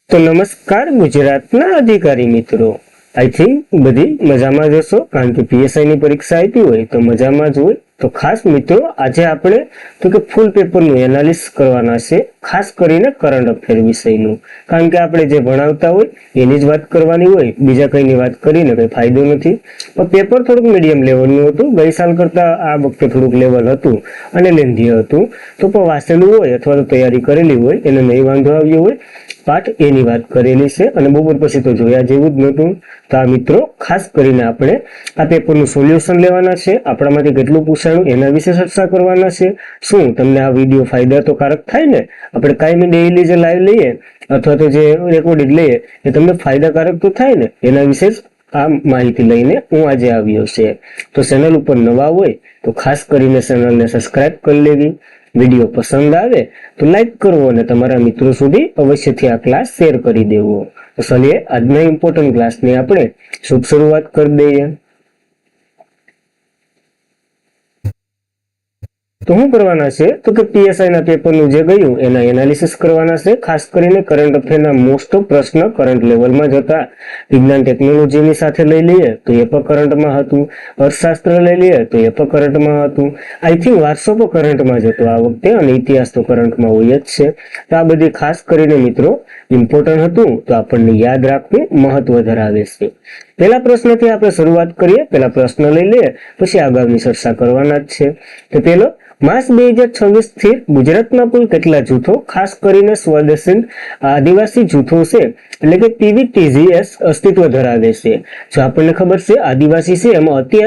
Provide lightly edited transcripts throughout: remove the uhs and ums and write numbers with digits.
તો નમસ્કાર ગુજરાતના અધિકારી મિત્રો, આઈ થિંક બધી મજામાં જ હશો, કારણ કે પીએસઆઈ ની પરીક્ષા આપી હોય તો મજામાં જ હોય. તો ખાસ મિત્રો, આજે આપણે તો કે ફૂલ પેપરનું એનાલિસિસ કરવાના છે, ખાસ કરીને કરંટ અફેર વિષયનું. કારણ કે આપણે જે ભણાવતા હોય એની જ વાત કરવાની હોય, બીજા કઈની વાત કરીને કઈ ફાયદો નથી. પણ પેપર થોડુંક મીડિયમ લેવલનું હતું, ગઈ સાલ કરતા આ વખતે થોડુંક લેવલ હતું અને લેન્ધી હતું. તો પણ વાંચેલું હોય અથવા તો તૈયારી કરેલી હોય એને નહીં વાંધો આવ્યો હોય. પાઠ એની વાત કરેલી છે અને બપોર પછી તો જોયા જેવું જ નહોતું. તો આ મિત્રો, ખાસ કરીને આપણે આ પેપરનું સોલ્યુશન લેવાના છે, આપણામાંથી કેટલું પૂછાણું એના વિશે ચર્ચા કરવાના છે. શું તમને આ વિડીયો ફાયદાકારક થાય ને? આપણે કાયમી ડેઈલી જે લાઈવ લઈએ અથવા તો જે રેકોર્ડિંગ લઈએ એ તમને ફાયદાકારક તો થાય ને, એના વિશે જ આ માહિતી લઈને હું આજે આવ્યો છે. તો ચેનલ ઉપર નવા હોય તો ખાસ કરીને ચેનલને સબસ્ક્રાઇબ કરી લેવી. વિડીયો પસંદ આવે તો લાઈક કરવો અને તમારા મિત્રો સુધી અવશ્યથી આ ક્લાસ શેર કરી દેવો. તો ચલીએ આજના ઇમ્પોર્ટન્ટ ક્લાસની આપણે શુભ શરૂઆત કરી દઈએ. તો શું કરવાના છે તો કે પીએસઆઈ ના પેપરનું જે ગયું એના એનાલિસિસ કરવાના છે. ખાસ કરીને કરંટ અફેરના મોસ્ટ ઓફ પ્રશ્ન કરંટ લેવલમાં જ હતા. વિજ્ઞાન ટેકનોલોજીની સાથે લઈ લઈએ તો એ પણ કરંટમાં હતું, અર્થશાસ્ત્ર લઈ લઈએ તો એ પણ કરંટમાં હતું, આઈ થિંક વારસો પણ કરંટમાં જ હતો આ વખતે, અને ઇતિહાસ તો કરંટમાં હોય જ છે. તો આ બધી ખાસ કરીને મિત્રો ઇમ્પોર્ટન્ટ હતું, તો આપણને યાદ રાખવું મહત્વ ધરાવે છે. પહેલા પ્રશ્નથી આપણે શરૂઆત કરીએ. પહેલા પ્રશ્ન લઈ લઈએ, પછી આગળની ચર્ચા કરવાના જ છે. તો પહેલો, માર્ચ 2026 થી ગુજરાતમાં કુલ કેટલા જૂથો, ખાસ કરીને સ્વદેશી આદિવાસી જૂથો છે એટલે કે પીવીટીજીએસ અસ્તિત્વ ધરાવે છે? જો આપણને ખબર છે આદિવાસી છે, એમાં અતિ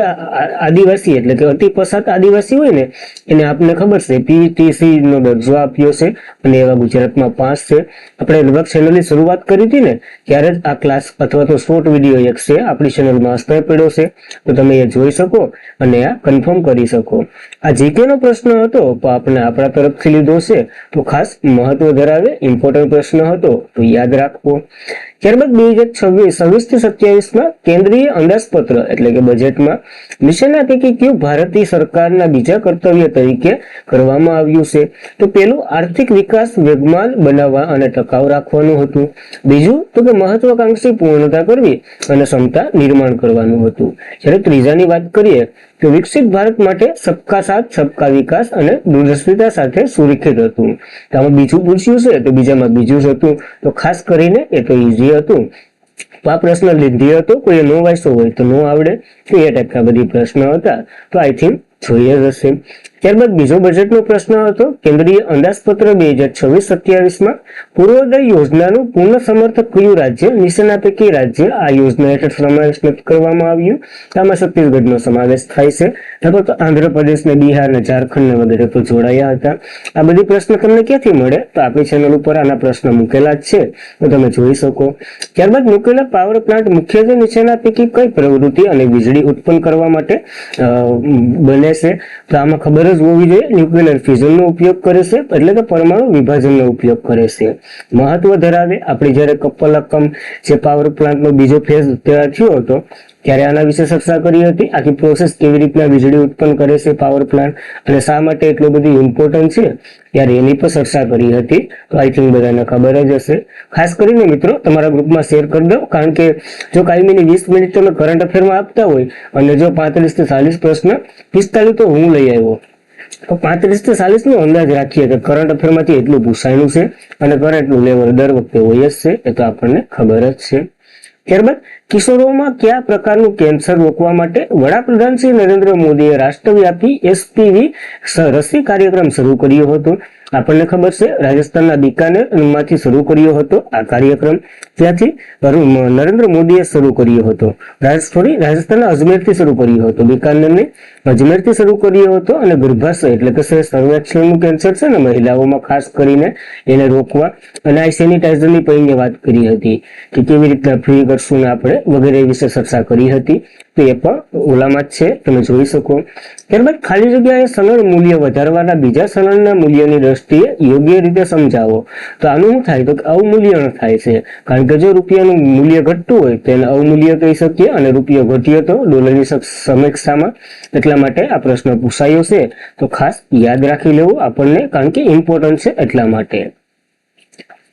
આદિવાસી એટલે કે અતિ પછાત આદિવાસી હોય ને એને આપણને ખબર છે પીવીટીસી નો દરજ્જો આપ્યો છે, અને એવા ગુજરાતમાં 5 છે. આપણે લગભગ ચેનલની શરૂઆત કરી હતી ને ત્યારે જ આ ક્લાસ અથવા તો શોર્ટ વિડીયો એક છે આપણી ચેનલમાં અસ્તર પડ્યો છે, તો તમે એ જોઈ શકો અને આ કન્ફર્મ કરી શકો. આ જીકે નો પ્રશ્ન હતો તો આપણે આપણા તરફથી લીધો છે, તો ખાસ મહત્વ ધરાવે, ઇમ્પોર્ટન્ટ પ્રશ્ન હતો તો યાદ રાખવો. ત્યારબાદ 2026 થી 27 કેન્દ્રીય અંદાજપત્ર એટલે કે બજેટમાં નીચેના પૈકી કયું ભારતીય સરકારના બીજા કર્તવ્ય તરીકે કરવામાં આવ્યું છે? તો પેલું, આર્થિક વિકાસ વેગવાન બનાવવા અને ટકાઉ રાખવાનું હતું. બીજું તો કે મહત્વાકાંક્ષી પૂર્ણતા કરવી અને ક્ષમતા નિર્માણ કરવાનું હતું. જ્યારે ત્રીજાની વાત કરીએ તો વિકસિત ભારત માટે સબકા સાથ સબકા વિકાસ અને દૂરદર્શિતા સાથે સુરક્ષિત હતું. તો આમાં બીજું પૂછ્યું છે તો બીજામાં બીજું જ હતું, તો ખાસ કરીને એ તો ઈઝી હતું. તો આ પ્રશ્ન લીધી હતો, કોઈ નો વાંચ્યો હોય તો નો આવડે, તો એ ટાઈપના બધી પ્રશ્ન હતા, તો આઈ થિંક જોઈએ જ હશે. ત્યારબાદ બીજો બજેટનો પ્રશ્ન હતો, કેન્દ્રીય અંદાજપત્ર 2026-27 પૂર્વોદય યોજનાનું પૂર્ણ સમર્થક કયું રાજ્ય? નીચેના પૈકી રાજ્ય આ યોજના હેઠળ સમાવેશ નથી કરવામાં આવ્યું? આમાં છત્તીસગઢનો સમાવેશ થાય છે, અથવા તો આંધ્રપ્રદેશ ને બિહાર ને ઝારખંડ ને વગેરે તો જોડાયા હતા. આ બધી પ્રશ્ન તમને ક્યાંથી મળે? તો આપણી ચેનલ ઉપર આના પ્રશ્ન મૂકેલા જ છે, તો તમે જોઈ શકો. ત્યારબાદ ન્યુક્લિયર પાવર પ્લાન્ટ મુખ્યત્વે નીચેના પૈકી કઈ પ્રવૃત્તિ અને વીજળી ઉત્પન્ન કરવા માટે બને છે? તો આમાં ખબર જ હોવી જોઈએ, ન્યુક્લિયર ફ્યુઝનનો ઉપયોગ કરે છે એટલે કે પરમાણુ વિભાજનનો ઉપયોગ કરે છે. મહત્વ ધરાવે, આપણે જ્યારે કપલક્કમ જે પાવર પ્લાન્ટનો બીજો ફેઝ થયો હતો ત્યારે આના વિશે ચર્ચા કરી હતી. આખી પ્રોસેસ કેવી રીતના વીજળી ઉત્પન્ન કરે છે પાવર પ્લાન્ટ અને શા માટે એટલું બધું ઇમ્પોર્ટન્ટ છે ત્યારે એની પણ ચર્ચા કરી હતી. તો આઈ થિંક બધાને ખબર જ હશે. ખાસ કરીને મિત્રો તમારા ગ્રુપમાં શેર કરી દો, કારણ કે જો કાયમીની 20 મિનિટ તમે કરંટ અફેરમાં આપતા હોય અને જો 35 થી 40 પ્રશ્ન 45 તો હું લઈ આવ્યો, તો 35 થી 40 નો અંદાજ રાખીએ કે કરંટ અફેરમાંથી એટલું પૂછાયેલું છે અને કરંટનું લેવલ દર વખતે હોય જ છે, એ તો આપણને ખબર જ છે. ત્યારબાદ કિશોરોમાં કયા પ્રકારનું કેન્સર રોકવા માટે વડાપ્રધાન શ્રી નરેન્દ્ર મોદીએ રાષ્ટ્રવ્યાપી એસપીવી રસી કાર્યક્રમ શરૂ કર્યો હતો? આપણને ખબર છે રાજસ્થાનના બિકાનેરમાંથી શરૂ કર્યો હતો આ કાર્યક્રમ. ત્યાંથી નરેન્દ્ર મોદીએ શરૂ કર્યો હતો. રાજસ્થાનના અજમેરથી શરૂ કર્યો હતો, બિકાનેરને અજમેરથી શરૂ કર્યો હતો. અને ગર્ભાશય એટલે કે સર્વેક્ષણનું કેન્સર છે ને મહિલાઓમાં, ખાસ કરીને એને રોકવા અને આ સેનિટાઈઝરની પણ વાત કરી હતી કે કેવી રીતના ફ્રી કરશું ને આપણે વગેરે વિશે ચર્ચા કરી હતી, તો એ પણ ઓલામાં જ છે, તમે જોઈ શકો. ત્યારબાદ ખાલી જગ્યાએ સનદ મૂલ્ય વધારવાના બીજા સનદના મૂલ્યની દ્રષ્ટિએ યોગ્ય રીતે સમજાવો. તો આનું શું થાય? તો અવમૂલ્યન થાય છે, કારણ કે જો રૂપિયાનું મૂલ્ય ઘટતું હોય તો એને અવમૂલ્ય કહી શકીએ, અને રૂપિયો ઘટ્યો તો ડોલરની સમીક્ષામાં. એટલા માટે આ પ્રશ્ન પૂછાયો છે, તો ખાસ યાદ રાખી લેવું આપણને, કારણ કે ઇમ્પોર્ટન્ટ છે એટલા માટે.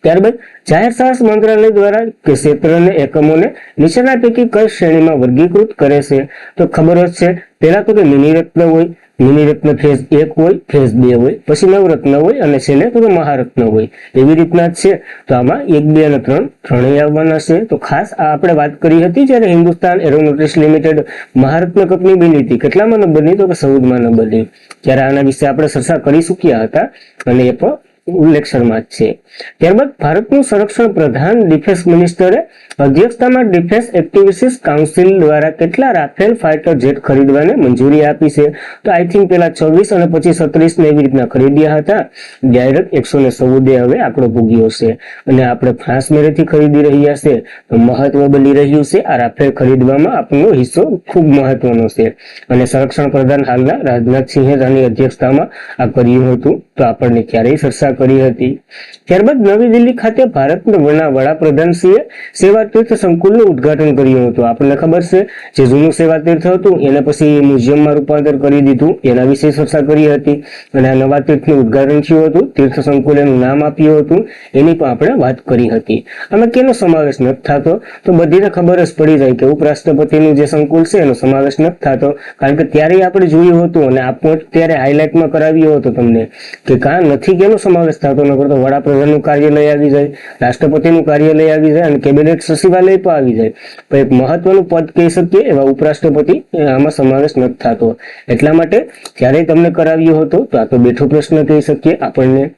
ત્યારબાદ જાહેર સાહસ મંત્રાલય દ્વારા ક્ષેત્રને એકમોને નીચેના પૈકી કઈ શ્રેણીમાં વર્ગીકૃત કરે છે? તો ખબર જ છે, પહેલા તો કે મિની રત્ન હોય, મિની રત્ન ફેઝ 1 હોય, ફેઝ 2 હોય, પછી નવરત્ન હોય અને છેલ્લે તો મહારત્ન હોય. એવી રીતના જ છે. તો આમાં 1, 2 અને 3 ત્રણેય આવવાના છે. તો ખાસ આ આપણે વાત કરી હતી જ્યારે Hindustan aeronautics limited Maharatna company બની હતી. કેટલામાં નંબરની? તો કે 14માં નંબરની. ત્યારે આના વિશે આપણે ચર્ચા કરી ચૂક્યા હતા અને એ પણ લેક્ચરમાં જ છે. ત્યારબાદ ભારતનું સંરક્ષણ પ્રધાન ડિફેન્સ મિનિસ્ટરે અધ્યક્ષતામાં ડિફેન્સ એક્ટિવિટીઝ કાઉન્સિલ દ્વારા કેટલા રાફેલ ફાઇટર જેટ ખરીદવાને મંજૂરી આપી છે? તો આઈ થિંક પેલા 26 અને પછી 37 ને એવી રીતના ખરીદ્યા હતા. ડાયરેક્ટ 114 હવે આંકડો ભોગ્યો છે અને આપણે ફ્રાન્સ મેરેથી ખરીદી રહ્યા છે. તો મહત્વ બની રહ્યું છે આ રાફેલ ખરીદવામાં આપનો હિસ્સો ખૂબ મહત્વનો છે અને સંરક્ષણ પ્રધાન હાલના રાજનાથસિંહે આની અધ્યક્ષતામાં આ કર્યું હતું. તો આપણને ક્યારેય ચર્ચા કરી હતી. ત્યારબાદ નવી દિલ્હી ખાતે ભારતના વડાપ્રધાનશ્રીએ સેવા તીર્થ સંકુલનું ઉદ્ઘાટન કર્યું હતું. આપણને ખબર છે જે જૂનું સેવા તીર્થ હતું એને પછી મ્યુઝિયમમાં રૂપાંતર કરી દીધું, એના વિશે ચર્ચા કરી હતી અને આ નવા તીર્થનું ઉદ્ઘાટન થયું હતું. તીર્થ સંકુલ એનું નામ આપ્યું હતું, એની પણ આપણે વાત કરી હતી. આમાં કેનો સમાવેશ નથી થતો? તો બધીને ખબર જ પડી જાય કે ઉપરાષ્ટ્રપતિનું જે સંકુલ છે એનો સમાવેશ નથી થતો, કારણ કે ત્યારે આપણે જોયું હતું અને આ પોઈન્ટ ત્યારે હાઇલાઇટમાં કરાવ્યો હતો તમને કે કાં નથી કેનો સમાવેશ થતો. નકર તો વડાપ્રધાનનું કાર્યાલય આવી જાય, રાષ્ટ્રપતિનું કાર્યાલય આવી જાય અને કેબિનેટ સચિવાલય પણ આવી જાય. પણ એક મહત્વનું પદ કહી શકીએ એવા ઉપરાષ્ટ્રપતિ આમાં સમાવેશ નથી થતો. એટલા માટે ત્યારે તમને કરાવ્યો હતો. તો આ તો બેઠો પ્રશ્ન કહી શકીએ આપણને.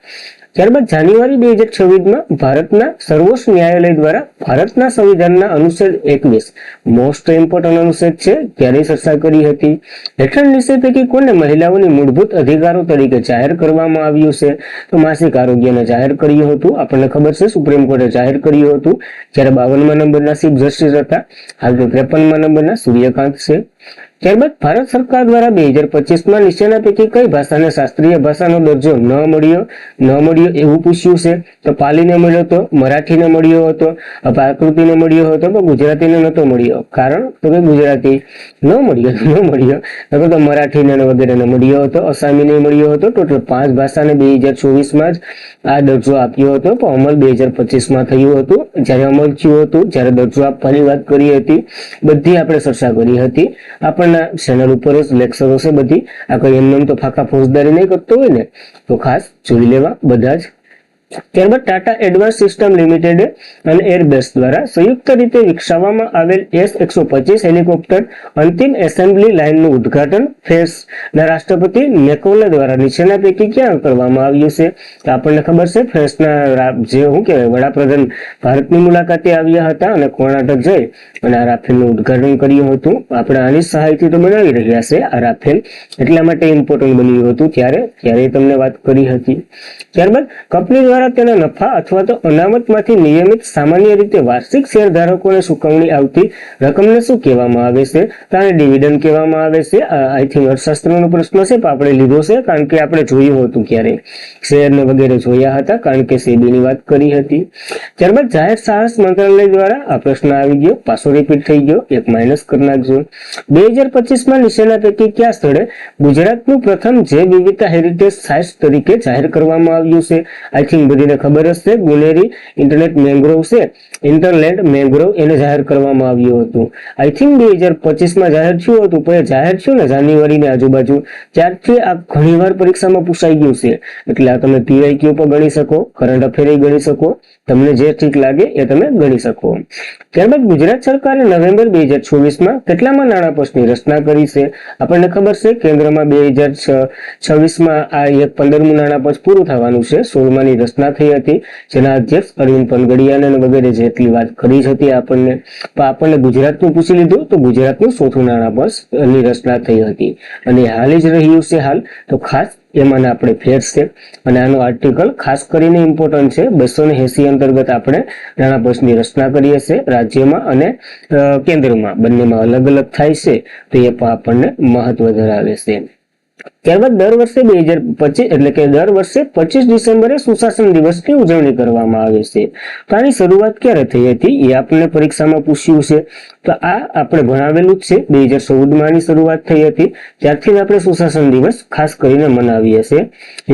ત્યારબાદ જાન્યુઆરી 2026માં ભારતના સર્વોચ્ચ ન્યાયાલય દ્વારા ભારતના સંવિધાનના અનુચ્છેદ 21 મોસ્ટ ઇમ્પોર્ટન્ટ અનુચ્છેદ છે ત્યારે ચર્ચા કરી હતી. હેઠળ નીચે પૈકી કોને મહિલાઓની મૂળભૂત અધિકારો તરીકે જાહેર કરવામાં આવ્યું છે? તો માસિક આરોગ્યને જાહેર કર્યું હતું. આપણને ખબર છે સુપ્રીમ કોર્ટે જાહેર કર્યું હતું. જ્યારે 52માં નંબરના ચીફ જસ્ટિસ હતા, હાલ તો 53માં નંબરના સૂર્યકાંત છે. ત્યારબાદ ભારત સરકાર દ્વારા 2025માં નીચેના પૈકી કઈ ભાષાને શાસ્ત્રીય ભાષાનો દરજ્જો ન મળ્યો એવું પૂછ્યું છે? તો પાલીને મળ્યો હતો, મરાઠીને મળ્યો હતો, પ્રાકૃતિને મળ્યો હતો, પણ ગુજરાતીને નતો મળ્યો. કારણ તો કે ગુજરાતી ન મળ્યો તો મરાઠીને વગેરેને મળ્યો હતો, અસામીને મળ્યો હતો. ટોટલ 5 ભાષાને 2024માં જ આ દરજ્જો આપ્યો હતો, પણ અમલ 2025માં થયું હતું. જ્યારે અમલ થયું હતું, જ્યારે દરજ્જો આપવાની વાત કરી હતી, બધી આપણે ચર્ચા કરી હતી. આપણને ચેનલ ઉપર જ લેક્ચરો છે બધી. આ કોઈ એમને તો ફાકા ફોજદારી નહીં કરતો હોય ને, તો ખાસ જોઈ લેવા બધા જ. ત્યારબાદ ટાટા એડવાન્સ સિસ્ટમ લિમિટેડ અને એરબેસ દ્વારા સંયુક્ત રીતે વિકસાવવામાં આવેલ S-125 હેલિકોપ્ટર અંતિમ એસેમ્બલી લાઇનનું ઉદ્ઘાટન ફ્રાન્સના રાષ્ટ્રપતિ મેક્રોન દ્વારા નીચેના પૈકી ક્યાં કરવામાં આવ્યું છે? તો આપણને ખબર છે ફ્રાન્સના જે વડાપ્રધાન ભારતની મુલાકાતે આવ્યા હતા અને કર્ણાટક જઈ અને આ રાફેલનું ઉદ્ઘાટન કર્યું હતું. આપણે આની સહાયથી તો બનાવી રહ્યા છે આ રાફેલ, એટલા માટે ઇમ્પોર્ટન્ટ બન્યું હતું. ત્યારે તમને વાત કરી હતી. ત્યારબાદ કંપની દ્વારા તેના નફા અથવા તો અનામતમાંથી નિયમિત સામાન્ય રીતે વાર્ષિક શેર ધારકોને ચૂકવણી આવતી રકમને શું કહેવામાં આવે છે? તો આને ડિવિડન્ડ કહેવામાં આવે છે. આઈ થિંક અર્થશાસ્ત્રનો પ્રશ્ન છે, પણ આપણે લીધો છે કારણ કે આપણે જોયું હતું ક્યારે શેરને વગેરે જોયા હતા, કારણ કે સેબીની વાત કરી હતી. ત્યારબાદ જાહેર સાહસ મંત્રાલય દ્વારા આ પ્રશ્ન આવી ગયો, પાછો રિપીટ થઈ ગયો, એક માઇનસ કરી નાખજો. 2025માં નીચેના પૈકી કયા સ્થળે ગુજરાતનું પ્રથમ જૈવ વિવિધતા હેરિટેજ સાઇટ તરીકે જાહેર કરવામાં આવ્યું છે? આઈ થિંક બધીને ખબર હશે, ગુનેરી ઇન્ટરનેટ મેંગ્રોવ છે, ઇન્ટરલેન્ડ મેંગ્રોવ એને જાહેર કરવામાં આવ્યું હતું. આઈ થિંક 2025માં જાહેર થયું હતું, પણ જાહેર થયું ને જાન્યુઆરીની આજુબાજુ, ત્યારથી આ ઘણીવાર પરીક્ષામાં પૂછાઈ ગયું છે. એટલે આ તમે PIQ પર ગણી શકો, કરંટ અફેર ગણી શકો, તમને જે ઠીક લાગે એ તમે ગણી શકો. ત્યારબાદ ગુજરાત સરકારે નવેમ્બર 2024માં કેટલામાં નાણાપંચની રચના કરી છે? આપણને ખબર છે કેન્દ્રમાં 2026માં આ 15મું નાણાપંચ પૂરું થવાનું છે. 16માની રચના થઈ હતી, જેના અધ્યક્ષ અરવિંદ પનગડિયાને વગેરે જેટલી વાત કરી જ હતી આપણને. પણ આપણને ગુજરાતનું પૂછી લીધું તો ગુજરાતનું 4થું નાણાપંચની રચના થઈ હતી અને હાલ જ રહ્યું છે હાલ. તો ખાસ એમાં આપણે ફેર છે અને આનો આર્ટિકલ ખાસ કરીને ઇમ્પોર્ટન્ટ છે. 280 અંતર્ગત આપણે નાણાપંચની રચના કરીએ છીએ રાજ્યમાં અને કેન્દ્રમાં, બંનેમાં અલગ અલગ થાય છે, તો એ પણ આપણને મહત્વ ધરાવે છે. ત્યારબાદ દર વર્ષે 2025 એટલે કે દર વર્ષે 25 ડિસેમ્બરે સુશાસન દિવસની ઉજવણી કરવામાં આવે છે. તો આની શરૂઆત ક્યારે થઈ હતી એ આપણને પરીક્ષામાં પૂછ્યું છે. તો આ આપણે ભણાવેલું જ છે. 2014માં આની શરૂઆત થઈ હતી. ત્યારથી જ આપણે સુશાસન દિવસ ખાસ કરીને મનાવીએ છીએ.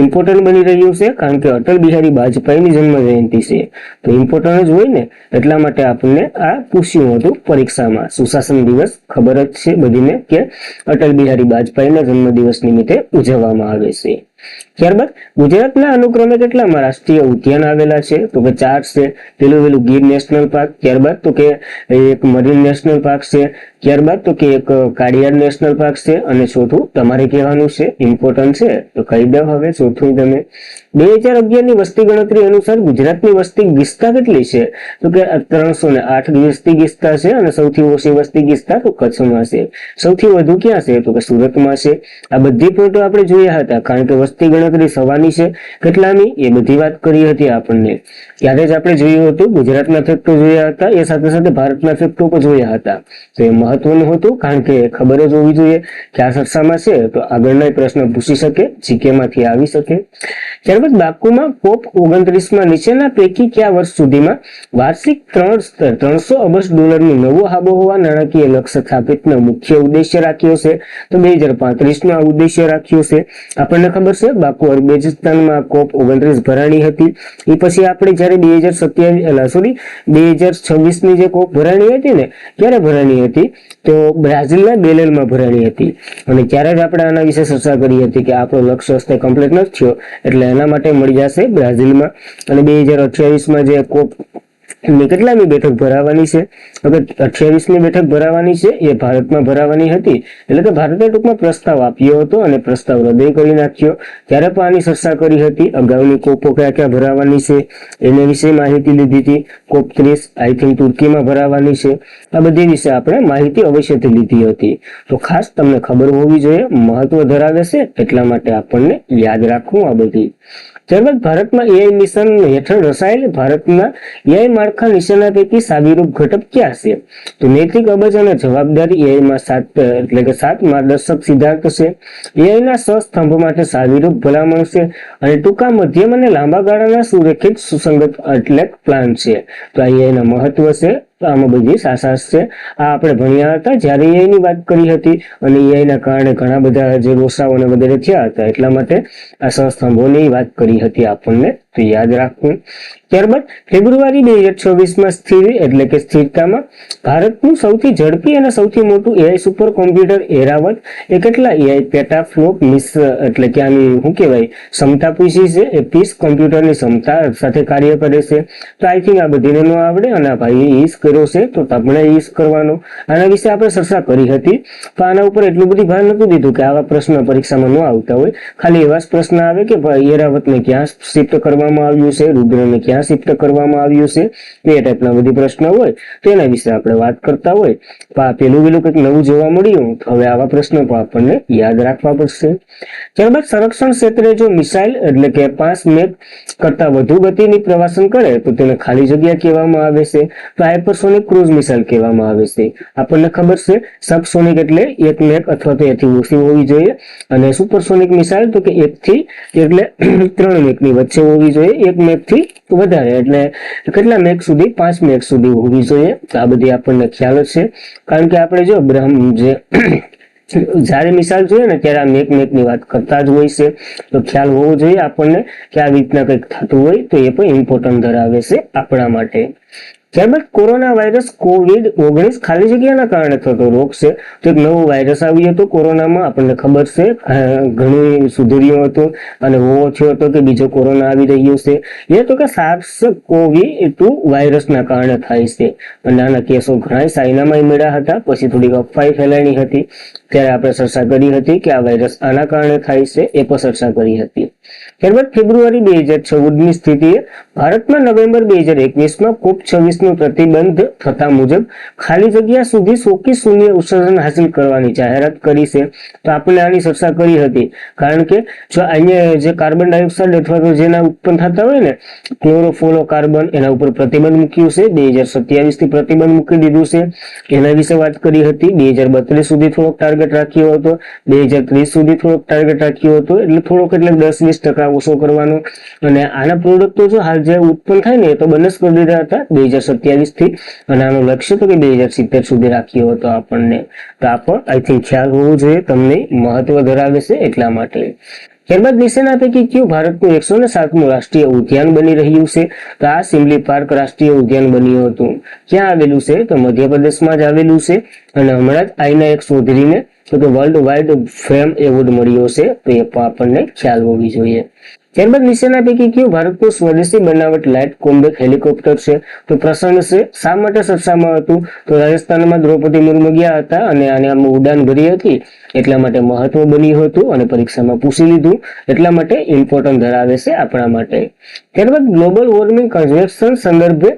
ઇમ્પોર્ટન્ટ બની રહ્યું છે કારણ કે અટલ બિહારી વાજપેયીની જન્મ જયંતિ છે. તો ઇમ્પોર્ટન્ટ જ હોય ને, એટલા માટે આપણને આ પૂછ્યું હતું પરીક્ષામાં. સુશાસન દિવસ ખબર જ છે બધીને કે અટલ બિહારી વાજપેયીના જન્મદિવસ નિમિત્તે ઉજવવામાં આવે છે. ત્યારબાદ ગુજરાતના અનુક્રમે કેટલામાં રાષ્ટ્રીય ઉદ્યાન આવેલા છે? તો કે 4 છે. પેલું ગીર નેશનલ પાર્ક, ત્યારબાદ તો કે એક મરીન નેશનલ પાર્ક છે, ત્યારબાદ તો કે એક કાળિયાર નેશનલ પાર્ક છે, અને ચોથું તમારે કહેવાનું છે, ઇમ્પોર્ટન્ટ છે તો કહી દો હવે ચોથું તમે. 2011 ની વસ્તી ગણતરી અનુસાર ગુજરાતની વસ્તી ગીચતા કેટલી છે? તો કે 308 વસ્તી ગીચતા છે, અને સૌથી ઓછી વસ્તી ગીચતા તો કચ્છમાં છે. સૌથી વધુ ક્યાં છે? તો કે સુરતમાં છે. આ બધી પોઈન્ટો આપણે જોયા હતા કારણ કે વસ્તી ગણતરી થવાની છે. કેટલામી એ બધી વાત કરી હતી આપણને. ત્યારે જ આપણે જોયું હતું, ગુજરાતના ફેક્ટો જોયા હતા, એ સાથે સાથે ભારતના ફેક્ટો પણ જોયા હતા. તો એ મહત્વનું હતું કારણ કે ખબર જ હોવી જોઈએ કે આ સરસામાં છે તો આગળના પ્રશ્ન પૂછી શકે, જીકે માંથી આવી શકે. ત્યારબાદ બાકુમાં COP29માં નીચેના પૈકી કયા વર્ષ સુધીમાં વાર્ષિક $300 અબજ નવું આબોહવા નાણાકીય લક્ષ્ય સ્થાપિતનો મુખ્ય ઉદ્દેશ્ય રાખ્યો છે? તો 2035 નો ઉદ્દેશ્ય રાખ્યો છે. આપણને ખબર છે બાકુ અઝરબૈજાનમાં COP29 ભરાણી હતી. એ પછી આપણે જયારે 2026 ની જે COP ભરાણી હતી ને, ક્યારે ભરાણી હતી? તો બ્રાઝિલના બેલેલમાં ભરાણી હતી. અને ત્યારે જ આપણે આના વિશે ચર્ચા કરી હતી કે આપણો લક્ષ્ય હસ્તે કમ્પ્લીટ નથી થયો એટલે એના માટે મળી જશે બ્રાઝિલમાં. અને 2028માં જે COP ની કેટલામી બેઠક ભરાવાની છે? હવે 28મી બેઠક ભરાવાની છે, એ ભારતમાં ભરાવાની હતી. એટલે કે ભારતે ટૂંકમાં પ્રસ્તાવ આપ્યો હતો અને પ્રસ્તાવ હૃદય કરી નાખ્યો. ત્યારે પણ આની ચર્ચા કરી હતી. અગાઉની કોપો ક્યાં ક્યાં ભરાવાની છે એના વિશે માહિતી લીધી હતી. COP30 આઈ થિંક તુર્કીમાં ભરાવાની છે. આ બધી વિશે આપણે માહિતી અવશ્યથી લીધી હતી. તો ખાસ તમને ખબર હોવી જોઈએ, મહત્વ ધરાવે છે એટલા માટે આપણને યાદ રાખવું આ બધી. ત્યારબાદ ભારતમાં AI મિશન હેઠળ રચાયેલ ભારતના AI માળખા નીચેના પૈકી સાબિરૂપ ઘટક ક્યાં છે? તો નૈતિક અબજ અને જવાબદારી AI માં 7 માર્ગદર્શક સિદ્ધાંત છે. AI ના 6 સ્તંભ માટે સાબિરૂપ ભલામણ છે, અને ટૂંકા, મધ્યમ અને લાંબા ગાળાના સુરેખિત સુસંગત એટલે પ્લાન છે. તો આ AI ના મહત્વ છે. તો આમાં બધી સાસાસ છે. આ આપણે ભણ્યા હતા જ્યારે AI ની વાત કરી હતી, અને AI ના કારણે ઘણા બધા જે લોસાઓને વગેરે થયા હતા, એટલા માટે આ 6 સ્તંભોની વાત કરી હતી આપણને, તો યાદ રાખવું. ત્યારબાદ ફેબ્રુઆરી 2026માં એટલે કે સ્થિરતામાં ભારતનું સૌથી ઝડપી અને સૌથી મોટું AI સુપર કોમ્પ્યુટર એરાવત એ કેટલા AI પેટાફ્લોપ એટલે કે આની શું કહેવાય ક્ષમતા પૂછી છે. એ પીસ કોમ્પ્યુટરની ક્ષમતા સાથે કાર્ય કરે છે. તો આઈ થિંક આ બધીને ન આવડે, અને ભાઈ ઈસ કર્યો છે તો આપણે ઈસ કરવાનો. આના વિશે આપણે ચર્ચા કરી હતી, તો આના ઉપર એટલું બધું ભાર નતું દીધું કે આવા પ્રશ્ન પરીક્ષામાં ન આવતા હોય. ખાલી એવા જ પ્રશ્ન આવે કે ભાઈ એરાવતને ક્યાં શિફ્ટ કરવામાં આવ્યું છે, રુદ્રને ક્યાં શિફ્ટ કરવામાં આવ્યું છે, એ ટાઈપના બધી પ્રશ્ન હોય તો એના વિશે આપણે વાત કરતા હોય. પેલું કંઈક નવું જોવા મળ્યું, હવે આવા પ્રશ્નો પણ આપણને યાદ રાખવા પડશે. ત્યારબાદ સંરક્ષણ ક્ષેત્રે જો મિસાઇલ એટલે કે 5 મેક કરતા વધુ ગતિની પ્રવાસન કરે તો તેને ખાલી જગ્યા કહેવામાં આવે છે. તો હાઇપરસોનિક ક્રૂઝ મિસાઇલ કહેવામાં આવે છે. આપણને ખબર છે સબસોનિક એટલે 1 મેક અથવા તો એથી ઓછી હોવી જોઈએ, અને સુપરસોનિક મિસાઇલ તો કે 1 થી એટલે 3 મેકની વચ્ચે હોવી જોઈએ. 1 મેક થી વધારે એટલે કેટલા મેક સુધી? 5 મેક સુધી હોવી જોઈએ. તો આ બધી આપણને ખ્યાલ છે, કારણ કે આપણે જો જયારે મિસાઇલ જોઈએ ને ત્યારે આ મેકની વાત કરતા જ હોય છે. તો ખ્યાલ હોવો જોઈએ આપણને કે આવી રીતના કંઈક થતું હોય તો એ પણ ઇમ્પોર્ટન્ટ ધરાવે છે આપણા માટે. ત્યારબાદ કોરોના વાયરસ COVID-19 ખાલી જગ્યાના કારણે થતો રોગ છે. તો એક નવો વાયરસ આવ્યો હતો કોરોનામાં, આપણને ખબર છે ઘણું સુધર્યું હતું, અને હોવો થયો હતો કે બીજો કોરોના આવી રહ્યો છે. એ તો કે SARS-CoV-2 વાયરસના કારણે થાય છે, અને આના કેસો ઘણા ચાઇનામાં મળ્યા હતા. પછી થોડીક અફવાઈ ફેલાણી હતી, ત્યારે આપણે ચર્ચા કરી હતી કે આ વાયરસ આના કારણે થાય છે, એ પણ ચર્ચા કરી હતી. ત્યારબાદ ફેબ્રુઆરી 2014ની સ્થિતિએ ભારતમાં નવેમ્બર 2021માં COP26નું પ્રતિબંધ થતા મુજબ ખાલી જગ્યા સુધી 100 શૂન્ય ઉત્સર્જન હાંસલ કરવાની જાહેરાત કરી છે. તો આપણે આની ચર્ચા કરી હતી, કારણ કે જો અહીંયા જે કાર્બન ડાયોક્સાઇડ અથવા તો જેના ઉત્પન્ન થતા હોય ને ક્લોરોફ્લોરોકાર્બન, એના ઉપર પ્રતિબંધ મૂક્યું છે. 2027 થી પ્રતિબંધ મૂકી દીધું છે. એના વિશે વાત કરી હતી. 2032 સુધી થોડોક ટાર્ગેટ રાખ્યો હતો, 2030 સુધી થોડોક ટાર્ગેટ રાખ્યો હતો, એટલે થોડોક એટલે 10-20% ઓછો કરવાનો. અને આના પ્રોડક્ટો જો હાલ જે ઉત્પન્ન થાય ને એ તો બંધ જ કરી દીધા હતા 2027 થી, અને આનું લક્ષ્ય તો કે 2070 સુધી રાખ્યો હતો આપણને. તો આ પણ આઈ થિંક ખ્યાલ હોવો જોઈએ, તમને મહત્વ ધરાવે છે એટલા માટે. ત્યારબાદ નીચેના પૈકી કયું ભારતનું 107મું રાષ્ટ્રીય ઉદ્યાન બની રહ્યું છે? તો આ સિમલી પાર્ક રાષ્ટ્રીય ઉદ્યાન બન્યું હતું. ક્યાં આવેલું છે? તો મધ્યપ્રદેશમાં જ આવેલું છે. અને હમણાં જ આઈના એક ચૌધરીને તો વર્લ્ડ વાઇડ ફેમ એવોર્ડ મળ્યો છે. તો એ પણ આપણને ખ્યાલ હોવી જોઈએ. ત્યારબાદ નીચેના પૈકી કયું ભારતનું સ્વદેશી બનાવટ લાઇટ કોમ્બેટ હેલિકોપ્ટર છે? તો પ્રસંગ છે. શા માટે ચર્ચામાં હતું? તો રાજસ્થાનમાં દ્રૌપદી મુર્મુ ગયા હતા અને આને આમાં ઉડાન ભરી હતી, એટલા માટે મહત્વ બન્યું હતું અને પરીક્ષામાં પૂછી લીધું, એટલા માટે ઇમ્પોર્ટન્ટ ધરાવે છે આપણા માટે. ત્યારબાદ ગ્લોબલ વોર્મિંગ કન્વેન્શન સંદર્ભે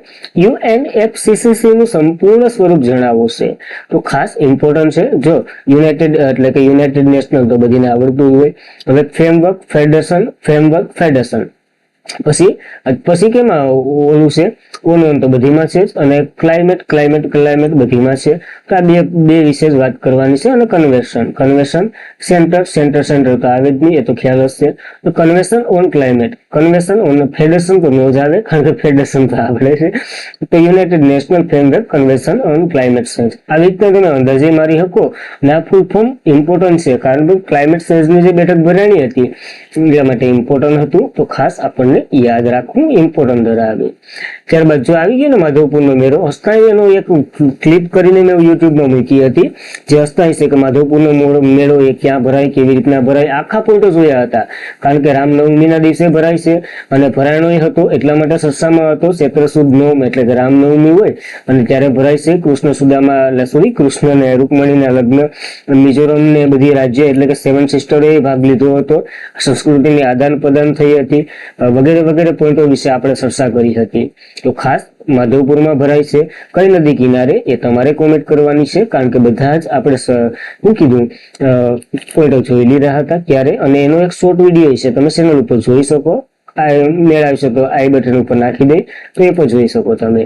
UNFCCC નું સંપૂર્ણ સ્વરૂપ જણાવો છે. તો ખાસ ઇમ્પોર્ટન્ટ છે. જો યુનાઇટેડ એટલે કે યુનાઇટેડ નેશનલ તો બધીને આવડતું હોય. હવે ફ્રેમવર્ક ફેડરેશન પછી કેમાં ઓલું છે, ઓનું તો બધીમાં છે, અને ક્લાઇમેટ બધીમાં છે. તો આ બે વિશે જ વાત કરવાની છે. અને કન્વેન્શન સેન્ટર તો આવે જ નહીં, એ તો ખ્યાલ જ છે. તો convention on climate, convention on federation તો ન જ આવે, કારણ કે ફેડરેશન તો આવડે છે. તો United national framework convention on climate change, આવી રીતના તમે અંદાજે મારી શકો. અને આ ફૂલ ફોર્મ ઇમ્પોર્ટન્ટ છે, કારણ કે ક્લાઇમેટ ચેન્જની જે બેઠક ભરાણી હતી એટલા માટે ઇમ્પોર્ટન્ટ હતું. તો ખાસ આપણને યાદ રાખવું ઇમ્પોર્ટન્ટ ધરાવે. ત્યારબાદ જો આવી ગયો ને માધવપુરનો મેળો, અસ્થાયીનો એક ક્લિપ કરીને મેં યુટ્યુબમાં મૂકી હતી, જે અસ્થાયી છે કે માધવપુરનો મેળો એ ક્યાં ભરાય, કેવી રીતના ભરાય, આખા પોઈન્ટો જોયા હતા. કારણ કે રામનવમીના દિવસે ભરાય છે અને ભરાયણો હતો, એટલા માટે ચર્ચામાં હતો. ચૈત્ર સુદ નવમ એટલે કે રામનવમી હોય અને ત્યારે ભરાય છે. કૃષ્ણ અને રૂકમણીના લગ્ન, મિઝોરમ ને બધી રાજ્ય એટલે કે 7 સિસ્ટરોએ ભાગ લીધો હતો. સંસ્કૃતિની આદાન પ્રદાન થઈ હતી, વગેરે પોઈન્ટો વિશે આપણે ચર્ચા કરી હતી. તો ખાસ માધવપુરમાં ભરાય છે, કઈ નદી કિનારે, એ તમારે કોમેન્ટ કરવાની છે, કારણ કે બધા જ આપણે શું કીધું પોઈન્ટો જોઈ લીધા હતા ત્યારે. અને એનો એક શોર્ટ વિડીયો છે, તમે ચેનલ ઉપર જોઈ શકો. મેળાવી શકો, આઈ બટન ઉપર નાખી દે તો એ પણ જોઈ શકો તમે.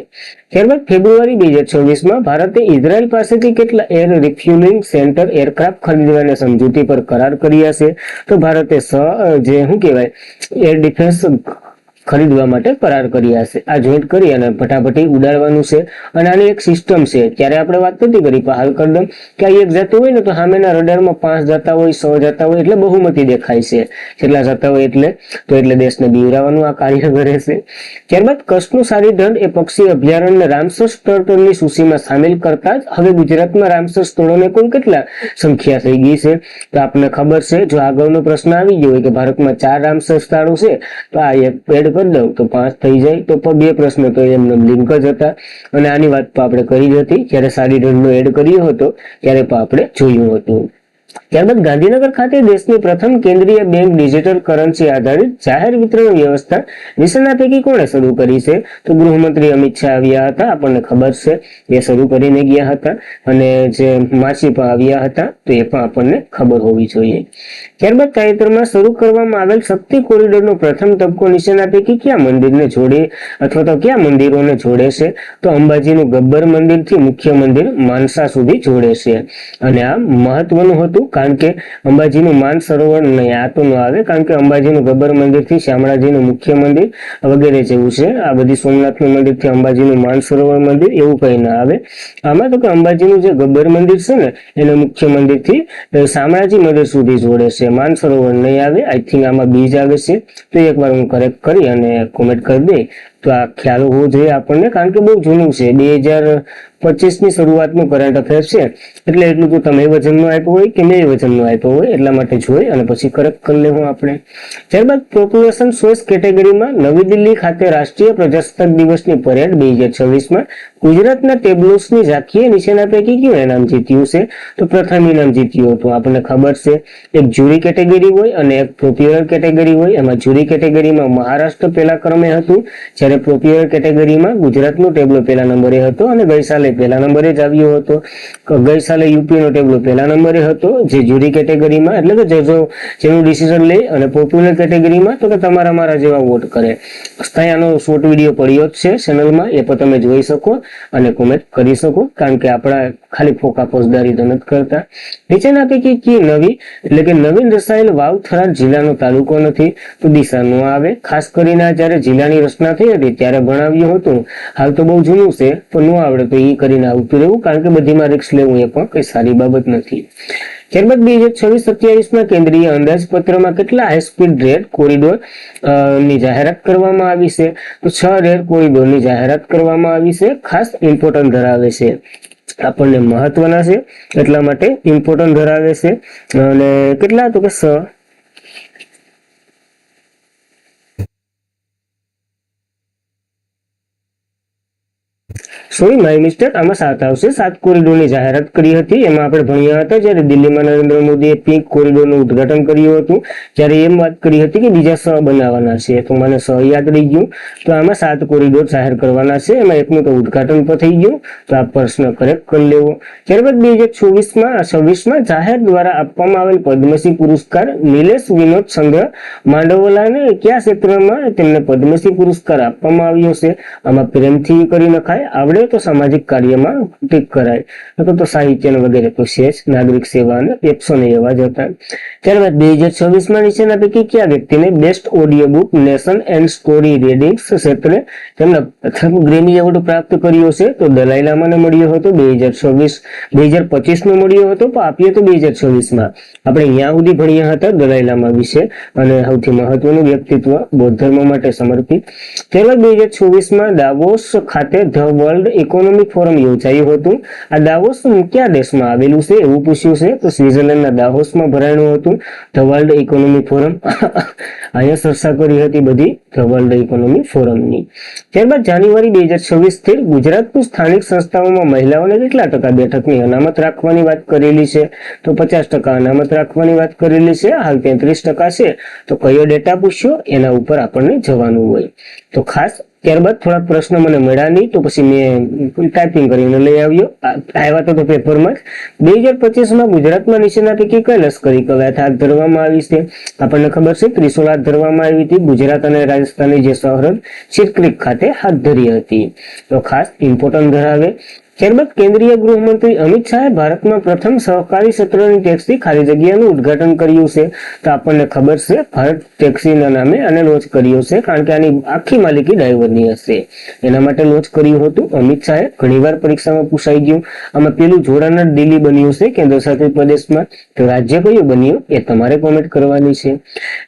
ત્યારબાદ ફેબ્રુઆરી 2024માં ભારતે ઇઝરાયલ પાસેથી કેટલા એર રિફ્યુલિંગ સેન્ટર એરક્રાફ્ટ ખરીદવાના સમજૂતી પર કરાર કર્યા છે? તો ભારતે જે શું કહેવાય એર ડિફેન્સ ખરીદવા માટે કરાર કર્યા છે. આ જોઈન્ટ કરી અને ફટાફટી ઉડાડવાનું છે. અને આની એક સિસ્ટમ છે, ત્યારે આપણે વાત નથી કરી પણ હાલ કરી દઉં કે આ એક જતું હોય ને તો સામેના રડારમાં 5 જતા હોય, 100 જતા હોય, એટલે બહુમતી દેખાય છે. જેટલા જતા હોય એટલે દેશને બીવરાવાનું આ કાર્ય કરે છે. ત્યારબાદ કચ્છનું સારી દંડ એ પક્ષી અભયારણ્ય રામસર સ્થળોની સૂચિમાં સામેલ કરતા જ હવે ગુજરાતમાં રામસર સ્થળોને કુલ કેટલા સંખ્યા થઈ ગઈ છે? તો આપણને ખબર છે, જો આગળનો પ્રશ્ન આવી ગયો હોય કે ભારતમાં 4 રામસર સ્થળો છે તો આ એક એડ કરી દઉં તો 5 થઈ જાય. તો 2 પ્રશ્ન તો એમને લિંક જ હતા. અને આની વાત તો આપણે કરી જ હતી જ્યારે સાડી દંડનો એડ કર્યો હતો ત્યારે પણ આપણે જોયું હતું. ત્યારબાદ ગાંધીનગર ખાતે દેશની પ્રથમ કેન્દ્રીય બેંક ડિજિટલ કરન્સી આધારિત જાહેર વિતરણ વ્યવસ્થા નીચેના પૈકી કોણે શરૂ કરી છે? તો ગૃહમંત્રી અમિત શાહ આવ્યા હતા, આપણને ખબર છે, એ શરૂ કરીને ગયા હતા. અને જે માછી પણ આવ્યા હતા, તો એ પણ આપણને ખબર હોવી જોઈએ. ત્યારબાદ તાજેતરમાં શરૂ કરવામાં આવેલ શક્તિ કોરિડોરનો પ્રથમ તબક્કો નીચેના પૈકી કયા મંદિરને જોડે અથવા તો કયા મંદિરોને જોડે છે? તો અંબાજીનું ગબ્બર મંદિરથી મુખ્ય મંદિર માનસા સુધી જોડે છે. અને આ મહત્વનું હતું, કારણ કે અંબાજીનું માન સરોવર નહીં, આ તો ન આવે, કારણ કે અંબાજીનું ગબ્બર મંદિરથી શામળાજીનું મુખ્ય મંદિર વગેરે જેવું છે. આ બધી સોમનાથનું મંદિરથી અંબાજીનું માન સરોવર મંદિર એવું કઈ ના આવે. આમાં તો કે અંબાજીનું જે ગબ્બર મંદિર છે ને એને મુખ્ય મંદિરથી શામળાજી મંદિર સુધી જોડે છે, માન સરોવર નહીં આવે. આઈ થિંક આમાં બીજ આવે છે, તો એકવાર હું કરેક્ટ કરી અને કોમેન્ટ કરી દે તો આ ખ્યાલ હોવો જોઈએ આપણને, કારણ કે બહુ જૂનું છે, 2025 શરૂઆતનું કરંટ અફેર છે, એટલે એટલું તો તમે વજનનું આપ્યું હોય કે મેં વજનનું આપ્યું હોય એટલા માટે જોઈ અને પછી કરેક્ટ કરી લેવું આપણે. ત્યારબાદ પોપ્યુલેશન સોર્સ કેટેગરીમાં નવી દિલ્હી ખાતે રાષ્ટ્રીય પ્રજાસત્તાક દિવસની પરેડ 2026માં ગુજરાતના ટેબ્લોસની ઝાંખીએ નીચેના પૈકી કયું ઇનામ જીત્યું છે? તો પ્રથમ ઇનામ જીત્યું હતું. આપણને ખબર છે એક જ્યુરી કેટેગરી હોય અને એક પોપ્યુલર કેટેગરી હોય. એમાં જ્યુરી કેટેગરીમાં મહારાષ્ટ્ર પહેલા ક્રમે હતું, જ્યારે પોપ્યુલર કેટેગરીમાં ગુજરાતનો ટેબ્લો પહેલા નંબરે હતો અને ગઈ સાલે પહેલા નંબરે જ આવ્યો હતો. ગઈ સાલે યુપીનો ટેબ્લો પહેલા નંબરે હતો જે જ્યુરી કેટેગરીમાં, એટલે કે જજો જેનું ડિસિઝન લે, અને પોપ્યુલર કેટેગરીમાં તો કે તમારા મારા જેવા વોટ કરે. આનો શોર્ટ વિડીયો પડ્યો જ છે ચેનલમાં, એ પણ તમે જોઈ શકો અને કોમેન્ટ કરી શકો, કારણ કે આપણા ખાલી ફોકા ફોજદારી તો નથી કરતા. નીચેના પૈકી કી નવી એટલે કે નવીન રસાયેલ વાવ થરાદ જિલ્લાનો તાલુકો નથી? તો ડીસા નો આવે. ખાસ કરીને જયારે જિલ્લાની રચના થઈ હતી ત્યારે ભણાવ્યું હતું. હાલ તો બહુ જૂનું છે, પણ ન આવડે તો એ કરીને આવતું રહેવું, કારણ કે બધીમાં રિસ્ક લેવું એ પણ કઈ સારી બાબત નથી. ત્યારબાદ 2026-27માં કેન્દ્રીય અંદાજપત્રમાં કેટલા હાઈસ્પીડ રેલ કોરિડોર ની જાહેરાત કરવામાં આવી છે? તો 6 રેલ કોરિડોરની જાહેરાત કરવામાં આવી છે. ખાસ ઇમ્પોર્ટન્ટ ધરાવે છે, આપણને મહત્વના છે એટલા માટે ઇમ્પોર્ટન્ટ ધરાવે છે. અને કેટલા? તો કે 6. સોરી, માય મિસ્ટેક, આમાં 7 આવશે. 7 કોરિડોરની જાહેરાત કરી હતી. એમાં આપણે ભણ્યા હતા જ્યારે દિલ્હીમાં નરેન્દ્ર મોદીએ પિંક કોરિડોરનું ઉદઘાટન કર્યું હતું, ત્યારે એમ વાત કરી હતી કે બીજા 6 બનાવવાના છે, તો મને 6 યાદ રહી ગયું. તો આમાં 7 કોરિડોર જાહેર કરવાના છે. એમાં એકનું તો ઉદઘાટન પણ થઈ ગયું, તો આ પ્રશ્ન કરેક્ટ કરી લેવો. ત્યારબાદ 2026માં જાહેર દ્વારા આપવામાં આવેલ પદ્મશ્રી પુરસ્કાર નિલેશ વિનોદ ચંદ્ર માંડવલાને કયા ક્ષેત્રમાં તેમને પદ્મશ્રી પુરસ્કાર આપવામાં આવ્યો છે? આમાં પ્રેમથી કરી નખાય, આવડે તો સામાજિક કાર્યમાં ટીક કરાય, તો સાહિત્ય વગેરે તો છે જ, નાગરિક સેવા અને એપ્સો ને એવા જ હતા. ત્યારબાદ 2026માં નીચેના પૈકી કયા વ્યક્તિને best audio book nation and story readings ક્ષેત્રે તેમના પ્રથમ ગ્રેમી એવોર્ડ પ્રાપ્ત કર્યો છે? તો દલાઈ લામાને મળ્યો હતો 2025 નો મળ્યો હતો, પણ આપ્યો તો 2026માં. આપણે અહીંયા સુધી ભણ્યા હતા દલાઈ લામા વિશે, અને સૌથી મહત્વનું વ્યક્તિત્વ બૌદ્ધ ધર્મ માટે સમર્પિત. ત્યારબાદ 2026માં દાવોસ ખાતે ધ વર્લ્ડ ઇકોનોમિક ફોરમ યોજાયું હતું. આ દાવોસ કયા દેશમાં આવેલું છે એવું પૂછ્યું છે? તો સ્વિટ્ઝરલેન્ડના દાવોસમાં ભરાયું હતું ધ વર્લ્ડ ઇકોનોમિક ફોરમ. અહીંયા ચર્ચા કરી હતી બધી ધ વર્લ્ડ ઇકોનોમિક ફોરમની. ત્યારબાદ જાન્યુઆરી 2026 થી ગુજરાતની સ્થાનિક સંસ્થાઓમાં મહિલાઓને કેટલા ટકા બેઠકની અનામત રાખવાની વાત કરેલી છે? તો 50% અનામત રાખવાની વાત કરેલી છે. હાલ 33% છે. તો કયો ડેટા પૂછ્યો એના ઉપર આપણને જવાનું હોય. તો ખાસ ત્યારબાદ થોડાક પ્રશ્ન મને મળ્યા નહીં, તો પછી મેં ટાઈપિંગ કરીને લઈ આવ્યા તો પેપરમાં જ. 2025માં ગુજરાતમાં નીચેના પૈકી કઈ લશ્કરી કવાયત હાથ ધરવામાં આવી છે? આપણને ખબર છે ત્રિશુલ હાથ ધરવામાં આવી હતી. ગુજરાત અને રાજસ્થાનની જે સરહદ ચિરક્રીક ખાતે હાથ ધરી હતી, તો ખાસ ઇમ્પોર્ટન્ટ ધરાવે. ત્યારબાદ કેન્દ્રીય ગૃહમંત્રી અમિત શાહે ભારતમાં પ્રથમ સહકારી ક્ષેત્રની ટેક્સી ખાલી જગ્યાનું ઉદઘાટન કર્યું છે. તો આપણને ખબર છે ભારત ટેક્સીના નામે આને લોન્ચ કર્યું છે, કારણ કે આની આખી માલિકી ડ્રાઈવરની હશે, એના માટે લોન્ચ કર્યું હતું અમિત શાહે. ઘણીવાર પરીક્ષામાં પૂછાઈ ગયું. આમાં પેલું જોડાનાર દિલ્હી બન્યું છે કેન્દ્ર શાસિત પ્રદેશમાં, તો રાજ્ય કયું બન્યું એ તમારે કોમેન્ટ કરવાની છે.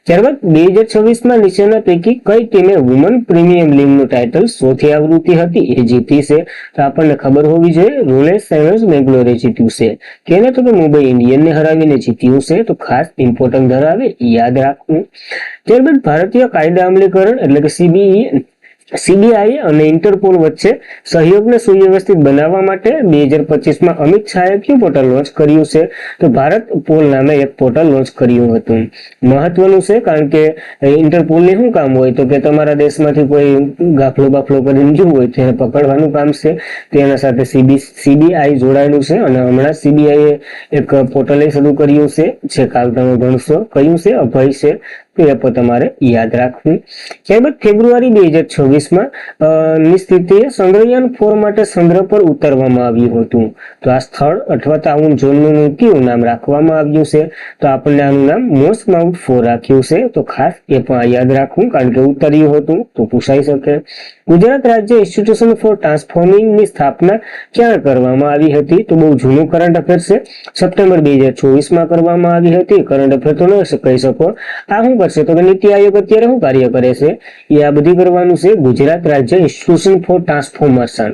ત્યારબાદ 2026માં નીચેના પૈકી કઈ ટીમે વુમન પ્રીમિયમ લીગનું ટાઇટલ 100th આવૃત્તિ હતી એ જીતી છે? તો આપણને ખબર હોવી જોઈએ રોયલ ચેલેન્જર્સ બેંગ્લોરે જીત્યું છે. કેને? તો મુંબઈ ઇન્ડિયનને હરાવીને જીત્યું છે. તો ખાસ ઇમ્પોર્ટન્ટ ધરાવે, યાદ રાખવું. ત્યારબાદ ભારતીય કાયદા અમલીકરણ એટલે કે સીબીઆઈ અને ઇન્ટરપોલ વચ્ચે સહયોગને સુવ્યવસ્થિત બનાવવા માટે 2025માં અમિત શાહે કયું પોર્ટલ લોન્ચ કર્યું છે? તો ભારત પોલ નામે એક પોર્ટલ લોન્ચ કર્યું હતું. મહત્વનું છે, કારણ કે ઇન્ટરપોલને શું કામ હોય તો કે તમારા દેશમાંથી કોઈ ગાફલો બાફલો કરીને ગયું હોય તો એને પકડવાનું કામ છે. તેના સાથે સીબીઆઈ જોડાયેલું છે, અને હમણાં સીબીઆઈએ એક પોર્ટલ શરૂ કર્યું છે જે કાલ તમે ભણશો. કયું છે? અભય છે. એ પણ તમારે યાદ રાખવું. ત્યારબાદ ફેબ્રુઆરી 2026માં ની સ્થિતિએ ચંદ્રયાન 4 માટે ચંદ્ર પર ઉતારવામાં આવ્યું હતું. તો આ સ્થળ અથવા તો આવું ઝોનનું કયું નામ રાખવામાં આવ્યું છે? તો આપણને આનું નામ મોસ માઉન્ટ 4 રાખ્યું છે. તો ખાસ એ પણ યાદ રાખવું, કારણ કે ઉતાર્યું હતું તો પૂછાઈ શકે. ગુજરાત રાજ્ય ઇન્સ્ટિટ્યુશન ફોર ટ્રાન્સફોર્મિંગ ની સ્થાપના ક્યાં કરવામાં આવી હતી? તો બહુ જૂનું કરંટ અફેર છે. સપ્ટેમ્બર 2024માં કરવામાં આવી હતી. કરંટ અફેર તો ન કહી શકો. આ હું કરશે તો કે નીતિ આયોગ અત્યારે શું કાર્ય કરે છે એ આ બધી કરવાનું છે. ગુજરાત રાજ્ય ઇન્સ્ટિટ્યુશન ફોર ટ્રાન્સફોર્મેશન,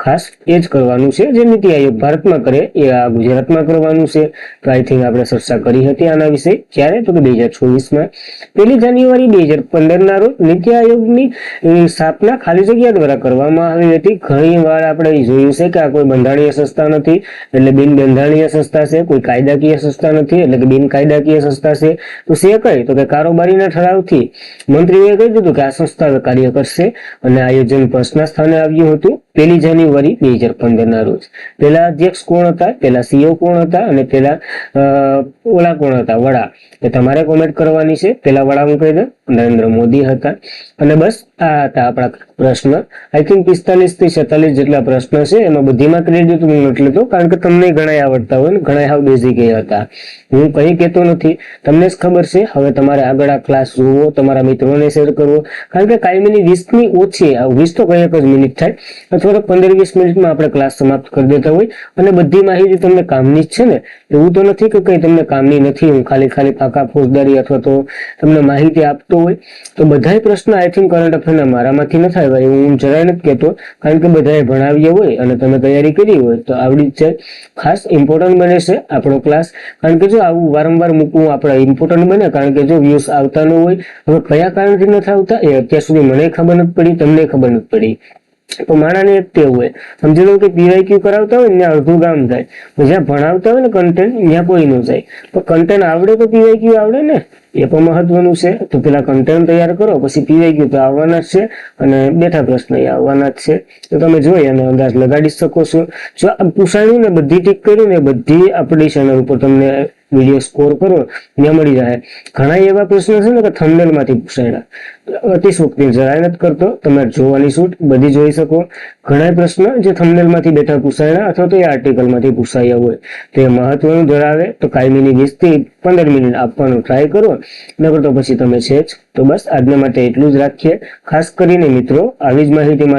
ખાસ એ જ કરવાનું છે જે નીતિ આયોગ ભારતમાં કરે એ આ ગુજરાતમાં કરવાનું છે. તો આઈ થિંક આપણે ચર્ચા કરી હતી આના વિશે. ક્યારે? તો કે 2024માં 1 જાન્યુઆરી 2015 ના રોજ નીતિ આયોગની સ્થાપના ખાલી જગ્યા દ્વારા કરવામાં આવી હતી. ઘણી વાર આપણે જોયું છે કે આ કોઈ બંધારણીય સંસ્થા નથી એટલે બિન બંધારણીય સંસ્થા છે, કોઈ કાયદાકીય સંસ્થા નથી એટલે કે બિન કાયદાકીય સંસ્થા છે. તો છે કઈ? તો કે કારોબારીના ઠરાવથી મંત્રીઓએ કહી દીધું કે આ સંસ્થા કાર્ય કરશે અને આયોજન પક્ષના સ્થાને આવ્યું હતું 1 જાન્યુઆરી 2015 ના રોજ. પેલા અધ્યક્ષ કોણ હતા, પેલા સીઓ કોણ હતા અને પેલા ઓલા કોણ હતા, વડા? એ તમારે કોમેન્ટ કરવાની છે. પેલા વડા હું કહી દઉં, નરેન્દ્ર મોદી હતા. અને બસ આ હતા આપણા પ્રશ્ન. આઈ થિંક 45 થી 46 જેટલા પ્રશ્ન છે. એમાં બધીમાં ક્રેડિટ હું નથી લેતો કારણ કે તમને ઘણા આવડતા હોય ને ઘણા હાવ બેઝિક હતા. હું કઈ કહેતો નથી, તમને જ ખબર છે. હવે તમારે આગળ આ ક્લાસ જોવો, તમારા મિત્રોને શેર કરવો કારણ કે કાયમીની 20 ની ઓછી, 20 તો કઈ જ મિનિટ થાય અથવા તો 15-20 મિનિટમાં આપણે ક્લાસ સમાપ્ત કરી દેતા હોય અને બધી માહિતી તમને કામની જ છે ને. એવું તો નથી કે કઈ તમને કામની નથી, હું ખાલી પાકા ફોજદારી અથવા તો તમને માહિતી આપતો હોય. તો બધાય પ્રશ્ન આઈ થિંક કરંટ અફેરના મારામાંથી ન થાય ભાઈ, હું જરાય નથી કહેતો કારણ કે બધાએ ભણાવ્યા હોય અને તમે તૈયારી કરી હોય તો આવડી જ જાય. ખાસ ઇમ્પોર્ટન્ટ બને છે આપણો ક્લાસ કારણ કે જો આવું વારંવાર મૂકવું આપણે ઇમ્પોર્ટન્ટ બને કારણ કે જો વ્યૂઝ આવતા ન હોય, હવે કયા કારણથી નથી આવતા એ અત્યાર સુધી મને ખબર નથી પડી, તમને ખબર નથી પડી. તો માણાને એક ટેવ હોય, સમજી લો કે પીવાયક્યુ કરાવતા હોય ને ત્યાં અડધું ગામ જાય, જ્યાં ભણાવતા હોય ને કન્ટેન્ટ ત્યાં કોઈ ન જાય. તો કન્ટેન્ટ આવડે તો પીવાયક્યુ આવડે ને, એ પણ મહત્વનું છે. તો પેલા કન્ટેન્ટ તૈયાર કરો પછી પીવાયક્યુ તો આવવાના જ છે અને બેઠા પ્રશ્ન એ આવવાના જ છે. તો તમે જોઈ અને અંદાજ લગાડી શકો છો. જો આ પૂછાયું ને બધી ટીક કર્યું ને બધી આપણી ચેનલ ઉપર તમને વિડીયો સ્કોર કરો ત્યાં મળી જાય. ઘણા એવા પ્રશ્નો છે ને કે થંબનેલ માંથી પૂછાયેલા, અતિશોક્તિ જરાય નથી કરતો, તમે જોવાની છૂટ બધી જોઈ શકો. ઘણા પ્રશ્ન જે થંબનેલ માંથી બેઠા પૂછાયેલા અથવા તો એ આર્ટિકલ માંથી પૂછાયા હોય તે મહત્વનું ધરાવે. તો કાયમીની 20 થી 15 મિનિટ આપવાનો ટ્રાય કરો, નકર તો પછી તમે છે જ. તો બસ આજના માટે એટલું જ રાખીએ. ખાસ કરીને મિત્રો આવી જ માહિતી માટે